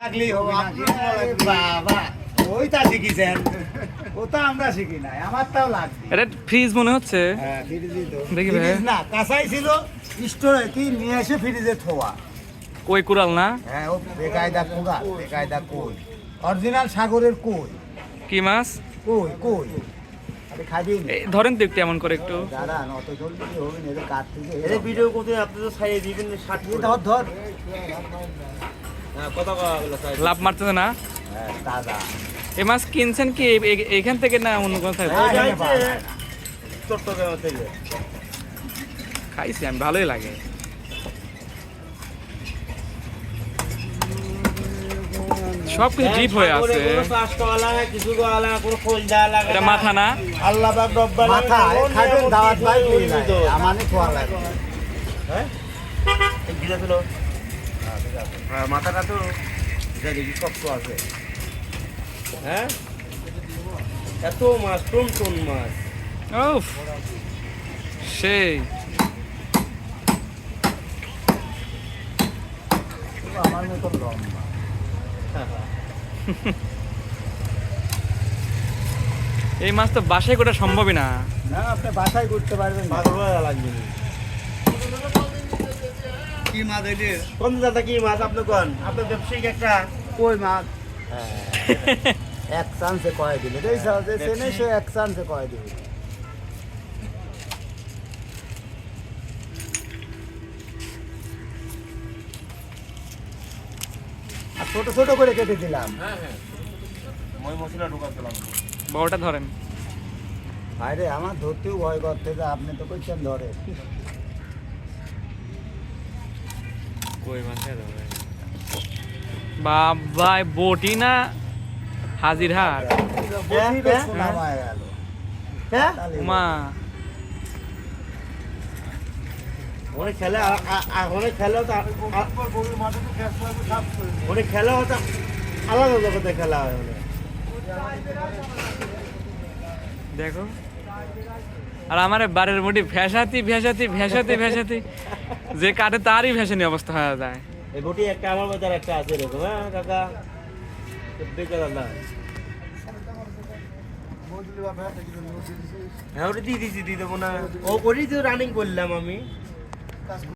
লাগলেই হবে নাকি? বাবা ওইটা শিখিছেন, ওটা আমরা শিখি নাই, আমারটাও লাগবে। এটা ফ্রিজ মনে হচ্ছে। হ্যাঁ ফ্রিজই তো। দেখি ভাই। ফ্রিজ না, কাঁচাই ছিল, স্টোরে কি নিয়ে এসে ফ্রিজে থোয়া। কই কুড়াল না? হ্যাঁ ও বেকায়দা কুড়া, বেকায়দা কই, অরিজিনাল সাগরের কই। কি মাছ? কই কই আরে খাবি না এই ধরেন তো একটু এমন করে একটু। দাদা, নত জলদি হবে না, এদের কাট থেকে এই ভিডিও করতে আপনি তো ছাইয়ে দিবেন 60 ধর ধর। হ্যাঁ কথা বলা চাই লাভ মারতেছে না? হ্যাঁ দাদা এই মাছ কিনছেন কি এখান থেকে না অন্য কোথাও? হ্যাঁ, যাইছে চট্টগ্রাম থেকে খাইছি আমি, ভালোই লাগে। সব কিছু ডিপ হয়ে আছে। কিছু গোয়ালা কোনো খোল দেওয়া লাগে এটা মাথা না? আল্লাহ পাক রব্বাল মাথা খাবেন, দাওয়াত ভাই পেয়ে নাই, আমানে খোয়া লাগে। হ্যাঁ এই গিলা ছিল হ্যাঁ মাথাটা তো দেখি শক্ত আছে। হ্যাঁ এত মাছ, টন মাছ। উফ সেই আমার মতন লম্বা। এই মাছ তো বাসায় করা সম্ভবই না। না আপনি বাসায় করতে পারবেন না। মাছ ভালো লাগবে না। কি মাছ এটা? কোন দাদা কি মাছ আপনি কোন? আপনার ব্যবসায়িক একটা কই মাছ? এক চান্সে কয় দিলে, এই যে চেনে সে এক চান্সে কয় দিবে। আর ছোট ছোট করে কেটে দিলাম। মই মশলা ঢোকাতে লাগবে। বড়টা ধরেন। আরে আমার ধরতেও ভয় করতে, যে আপনি তো কইছেন ধরে। কই মাছ বাবা বটি না হাজিরহাট? বটিরও শোনা হয়ে গেল। হ্যাঁ মা অনেক খেলা অনেক খেলা তো অনেক খেলা হতো আলাদা জগতে খেলা হয় অনেক। দেখো, আর আমার বাড়ির মুটি ভেসাতি ভেসাতি ভেসাতি ভেসাতি, যে কাটে তারই ভেসানি অবস্থা হয়ে যায়। এই বটি একটা আমার বাজার একটা আছে এরকম। হ্যাঁ কাকা দেখে দাদা হ্যাঁ ওটা দিয়ে দিয়েছি, দিয়ে দেবো না? ও করেই তো রানিং করলাম আমি।